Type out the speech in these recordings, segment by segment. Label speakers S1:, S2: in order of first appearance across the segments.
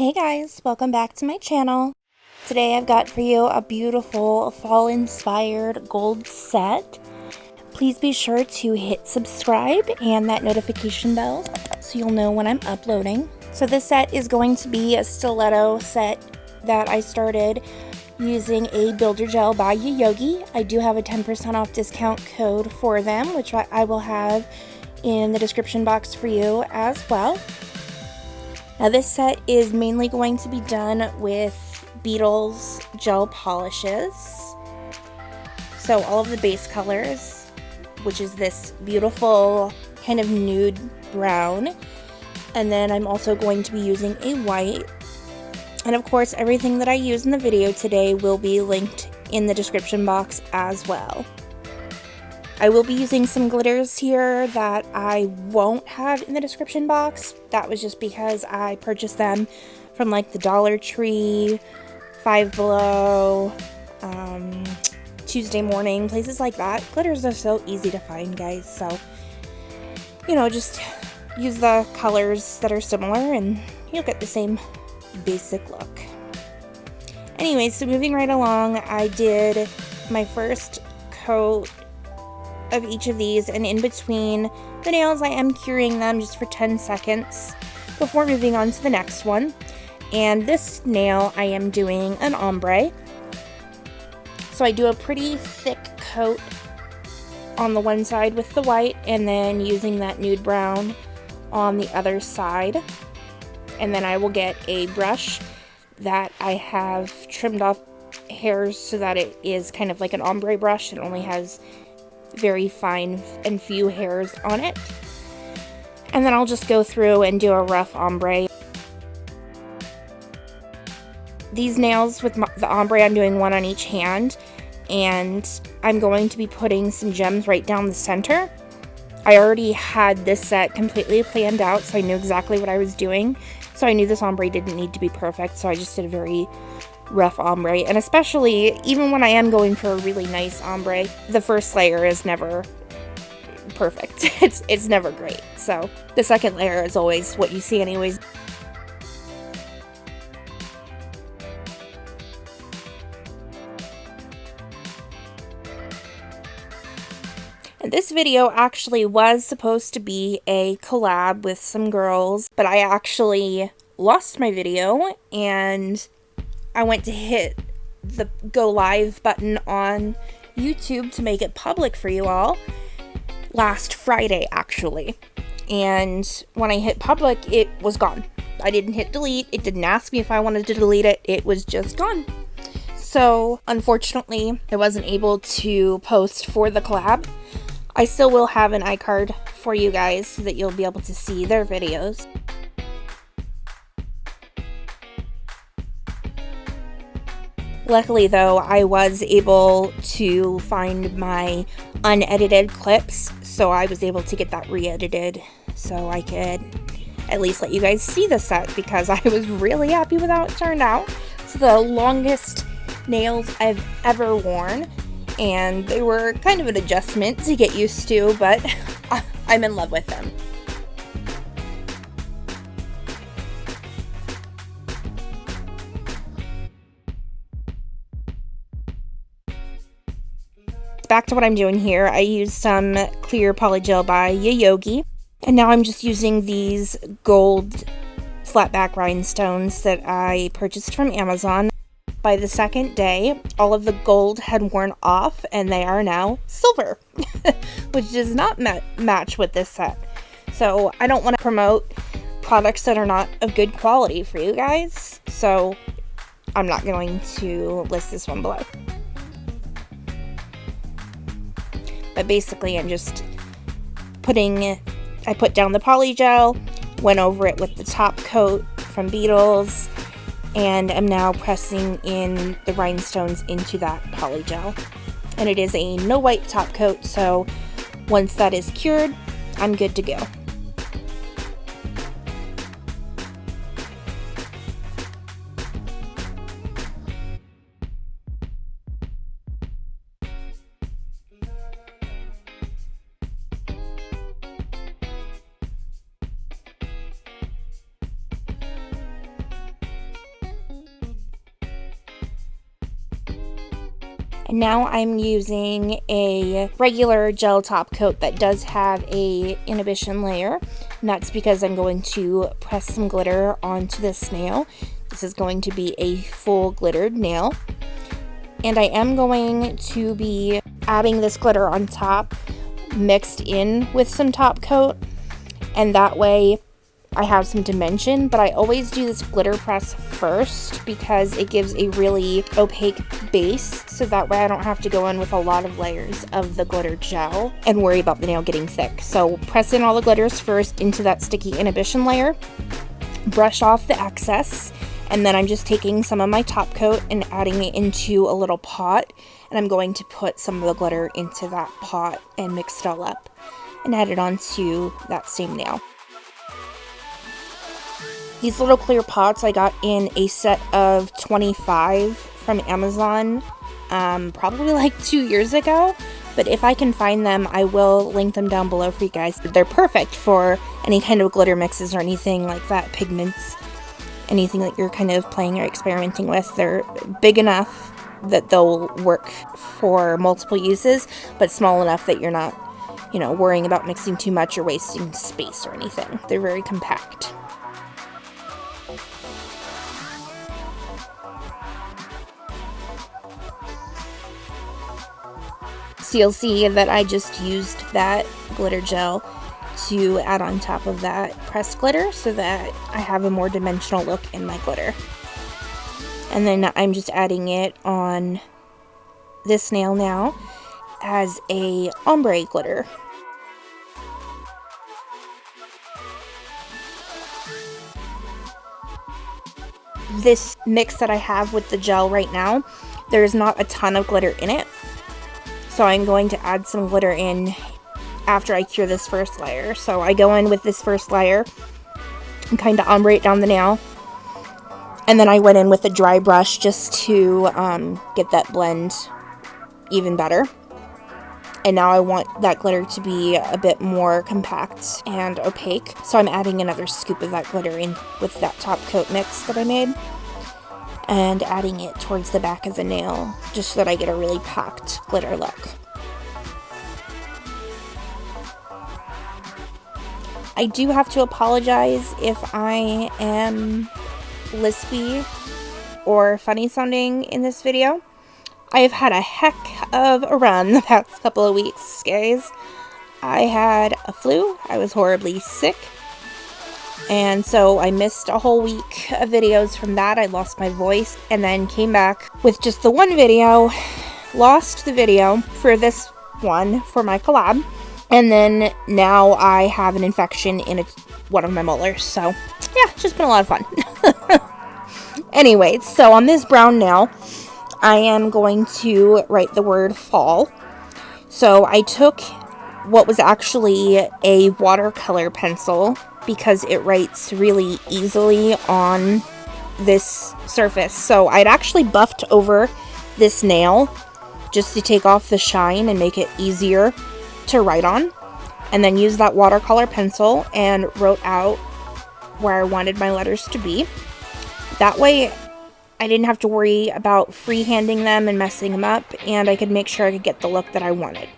S1: Hey guys, welcome back to my channel. Today I've got for you a beautiful fall-inspired gold set. Please be sure to hit subscribe and that notification bell so you'll know when I'm uploading. So this set is going to be a stiletto set that I started using a builder gel by Yogi. I do have a 10% off discount code for them, which I will have in the description box for you as well. Now this set is mainly going to be done with Beetles gel polishes. So all of the base colors, which is this beautiful kind of nude brown. And then I'm also going to be using a white. And of course, everything that I use in the video today will be linked in the description box as well. I will be using some glitters here that I won't have in the description box. That was just because I purchased them from like the Dollar Tree, Five Below, Tuesday Morning, places like that. Glitters are so easy to find, guys, so, you know, just use the colors that are similar and you'll get the same basic look. Anyway, so moving right along, I did my first coat of each of these, and in between the nails I am curing them just for 10 seconds before moving on to the next one. And this nail I am doing an ombre. So I do a pretty thick coat on the one side with the white and then using that nude brown on the other side. And then I will get a brush that I have trimmed off hairs so that it is kind of like an ombre brush. It only has very fine and few hairs on it. And then I'll just go through and do a rough ombre. These nails with the ombre, I'm doing one on each hand, and I'm going to be putting some gems right down the center. I already had this set completely planned out, so I knew exactly what I was doing. So I knew this ombre didn't need to be perfect, so I just did a very rough ombre. And especially, even when I am going for a really nice ombre, the first layer is never perfect. It's never great. So the second layer is always what you see anyways. And this video actually was supposed to be a collab with some girls, but I actually lost my video and I went to hit the go live button on YouTube to make it public for you all last Friday, actually. And when I hit public, it was gone. I didn't hit delete. It didn't ask me if I wanted to delete it. It was just gone. So, unfortunately, I wasn't able to post for the collab. I still will have an iCard for you guys so that you'll be able to see their videos. Luckily though, I was able to find my unedited clips, so I was able to get that re-edited so I could at least let you guys see the set, because I was really happy with how it turned out. It's the longest nails I've ever worn, and they were kind of an adjustment to get used to, but I'm in love with them. Back to what I'm doing here. I used some clear polygel by Yogi, and now I'm just using these gold flat back rhinestones that I purchased from Amazon. By the second day, all of the gold had worn off and they are now silver, which does not match with this set. So I don't want to promote products that are not of good quality for you guys, so I'm not going to list this one below. But basically, I'm just I put down the polygel, went over it with the top coat from Beetles, and I'm now pressing in the rhinestones into that polygel. And it is a no white top coat, so once that is cured, I'm good to go. And now I'm using a regular gel top coat that does have a inhibition layer. And that's because I'm going to press some glitter onto this nail. This is going to be a full glittered nail. And I am going to be adding this glitter on top mixed in with some top coat. And that way I have some dimension, but I always do this glitter press first because it gives a really opaque base, so that way I don't have to go in with a lot of layers of the glitter gel and worry about the nail getting thick. So press in all the glitters first into that sticky inhibition layer, brush off the excess, and then I'm just taking some of my top coat and adding it into a little pot, and I'm going to put some of the glitter into that pot and mix it all up and add it onto that same nail. These little clear pots I got in a set of 25 from Amazon, probably like 2 years ago. But if I can find them, I will link them down below for you guys. They're perfect for any kind of glitter mixes or anything like that, pigments, anything that you're kind of playing or experimenting with. They're big enough that they'll work for multiple uses, but small enough that you're not, worrying about mixing too much or wasting space or anything. They're very compact. So you'll see that I just used that glitter gel to add on top of that pressed glitter so that I have a more dimensional look in my glitter. And then I'm just adding it on this nail now as a ombre glitter. This mix that I have with the gel right now, there's not a ton of glitter in it. So I'm going to add some glitter in after I cure this first layer. So I go in with this first layer and kind of ombre it down the nail. And then I went in with a dry brush just to get that blend even better. And now I want that glitter to be a bit more compact and opaque. So I'm adding another scoop of that glitter in with that top coat mix that I made. And adding it towards the back of the nail, just so that I get a really packed glitter look. I do have to apologize if I am lispy or funny sounding in this video. I have had a heck of a run the past couple of weeks, guys. I had a flu, I was horribly sick. And so I missed a whole week of videos from that. I lost my voice and then came back with just the one video, lost the video for this one for my collab. And then now I have an infection in one of my molars. So yeah, it's just been a lot of fun. Anyways, so on this brown nail, I am going to write the word fall. So I took what was actually a watercolor pencil because it writes really easily on this surface. So I'd actually buffed over this nail just to take off the shine and make it easier to write on. And then used that watercolor pencil and wrote out where I wanted my letters to be. That way I didn't have to worry about freehanding them and messing them up, and I could make sure I could get the look that I wanted.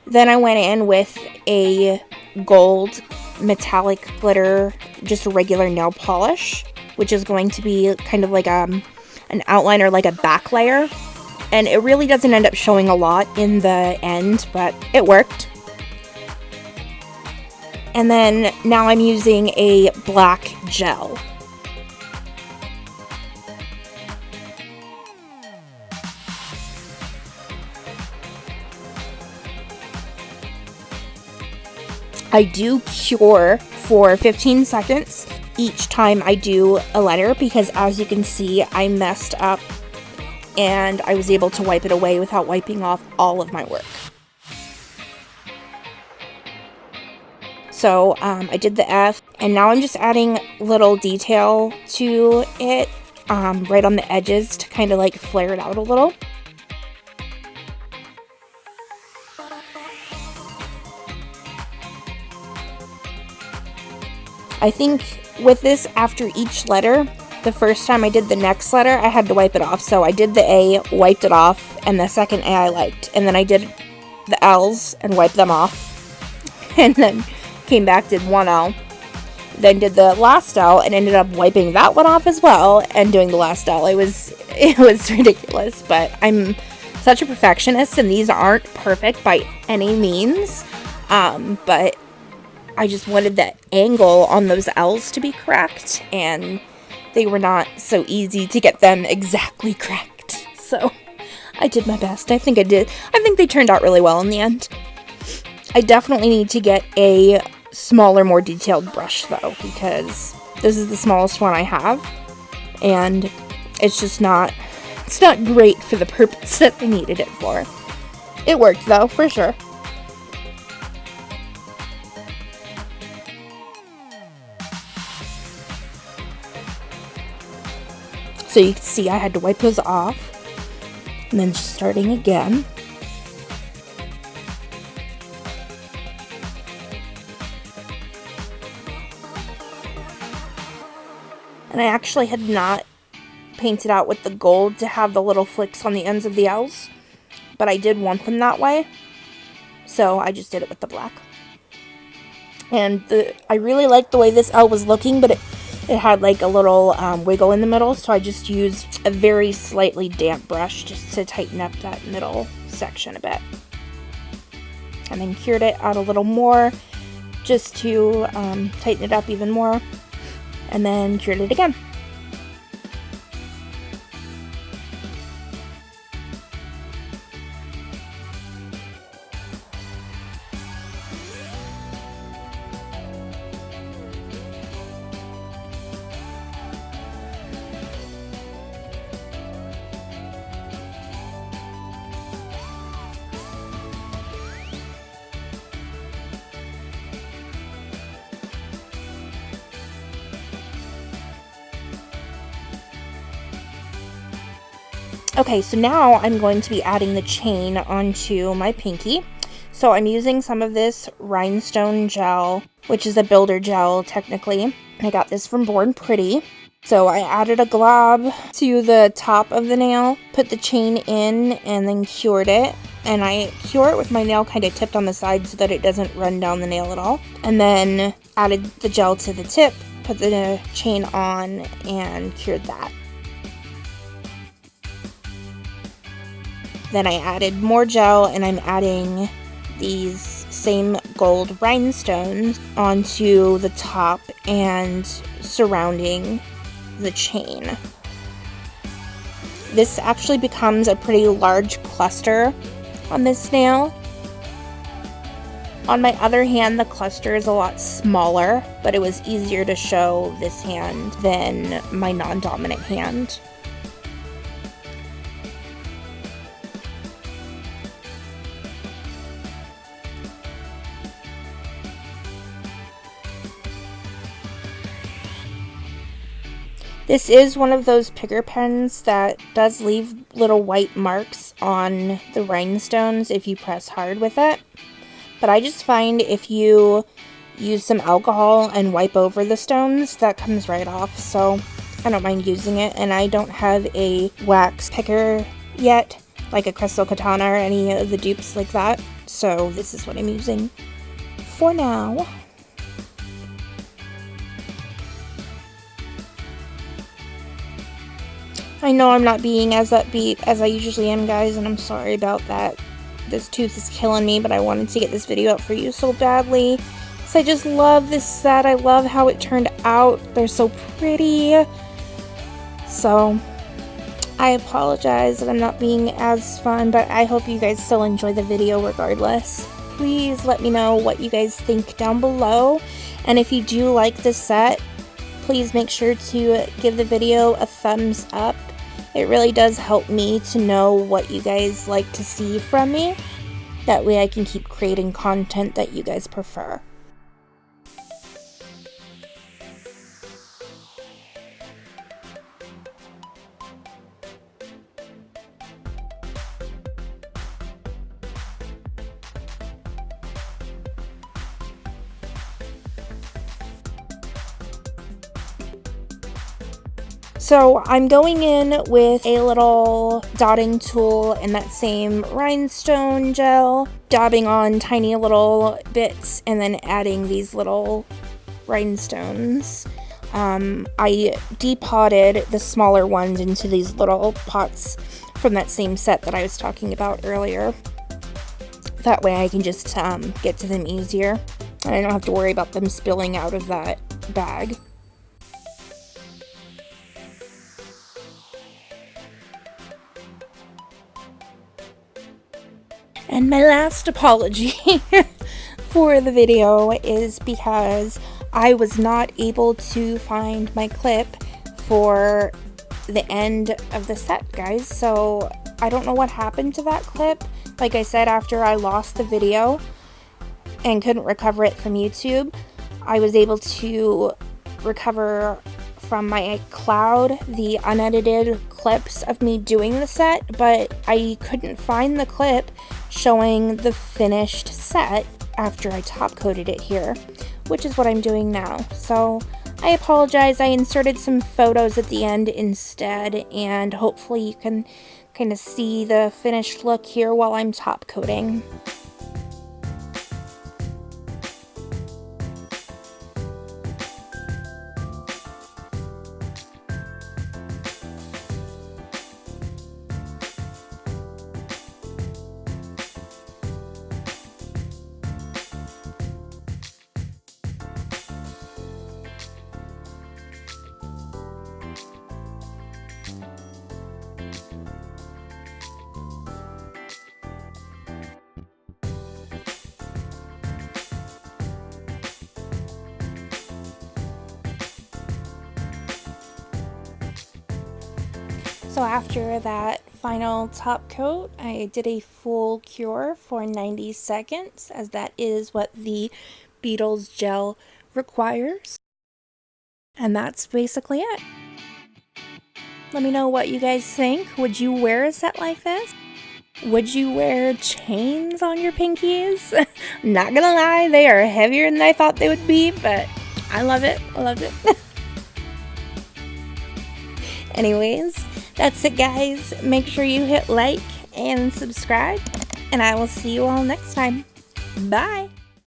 S1: Then I went in with a gold metallic glitter, just a regular nail polish, which is going to be kind of like an outline or like a back layer. And it really doesn't end up showing a lot in the end, but it worked. And then now I'm using a black gel. I do cure for 15 seconds each time I do a letter because, as you can see, I messed up and I was able to wipe it away without wiping off all of my work. So I did the F, and now I'm just adding little detail to it right on the edges to kind of like flare it out a little. I think with this, after each letter, the first time I did the next letter, I had to wipe it off. So I did the A, wiped it off, and the second A I liked. And then I did the L's and wiped them off. And then came back, did one L. Then did the last L and ended up wiping that one off as well and doing the last L. It was ridiculous, but I'm such a perfectionist and these aren't perfect by any means. But I just wanted the angle on those L's to be correct, and they were not so easy to get them exactly correct. So I did my best. I think I did. I think they turned out really well in the end. I definitely need to get a smaller, more detailed brush though, because this is the smallest one I have, and it's just not, it's not great for the purpose that I needed it for. It worked though, for sure. So you can see I had to wipe those off, and then just starting again. And I actually had not painted out with the gold to have the little flicks on the ends of the L's, but I did want them that way, so I just did it with the black. And I really liked the way this L was looking, but it had like a little wiggle in the middle, so I just used a very slightly damp brush just to tighten up that middle section a bit. And then cured it out a little more just to tighten it up even more. And then cured it again. Okay, so now I'm going to be adding the chain onto my pinky. So I'm using some of this rhinestone gel, which is a builder gel technically. I got this from Born Pretty. So I added a glob to the top of the nail, put the chain in, and then cured it. And I cure it with my nail kind of tipped on the side so that it doesn't run down the nail at all. And then added the gel to the tip, put the chain on, and cured that. Then I added more gel, and I'm adding these same gold rhinestones onto the top and surrounding the chain. This actually becomes a pretty large cluster on this nail. On my other hand, the cluster is a lot smaller, but it was easier to show this hand than my non-dominant hand. This is one of those picker pens that does leave little white marks on the rhinestones if you press hard with it. But I just find if you use some alcohol and wipe over the stones, that comes right off. So I don't mind using it, and I don't have a wax picker yet, like a Crystal Katana or any of the dupes like that. So this is what I'm using for now. I know I'm not being as upbeat as I usually am, guys, and I'm sorry about that. This tooth is killing me, but I wanted to get this video up for you so badly. So I just love this set. I love how it turned out. They're so pretty. So I apologize that I'm not being as fun, but I hope you guys still enjoy the video regardless. Please let me know what you guys think down below. And if you do like this set, please make sure to give the video a thumbs up. It really does help me to know what you guys like to see from me. That way I can keep creating content that you guys prefer. So I'm going in with a little dotting tool and that same rhinestone gel, dabbing on tiny little bits and then adding these little rhinestones. I depotted the smaller ones into these little pots from that same set that I was talking about earlier. That way I can just get to them easier, and I don't have to worry about them spilling out of that bag. And my last apology for the video is because I was not able to find my clip for the end of the set, guys. So I don't know what happened to that clip. Like I said, after I lost the video and couldn't recover it from YouTube, I was able to recover from my cloud the unedited clips of me doing the set, but I couldn't find the clip showing the finished set after I top coated it here, which is what I'm doing now. So I apologize. I inserted some photos at the end instead, and hopefully you can kind of see the finished look here while I'm top coating. So after that final top coat, I did a full cure for 90 seconds, as that is what the Beetles gel requires. And that's basically it. Let me know what you guys think. Would you wear a set like this? Would you wear chains on your pinkies? Not gonna lie, they are heavier than I thought they would be, but I love it. I love it. Anyways, that's it, guys. Make sure you hit like and subscribe, and I will see you all next time. Bye!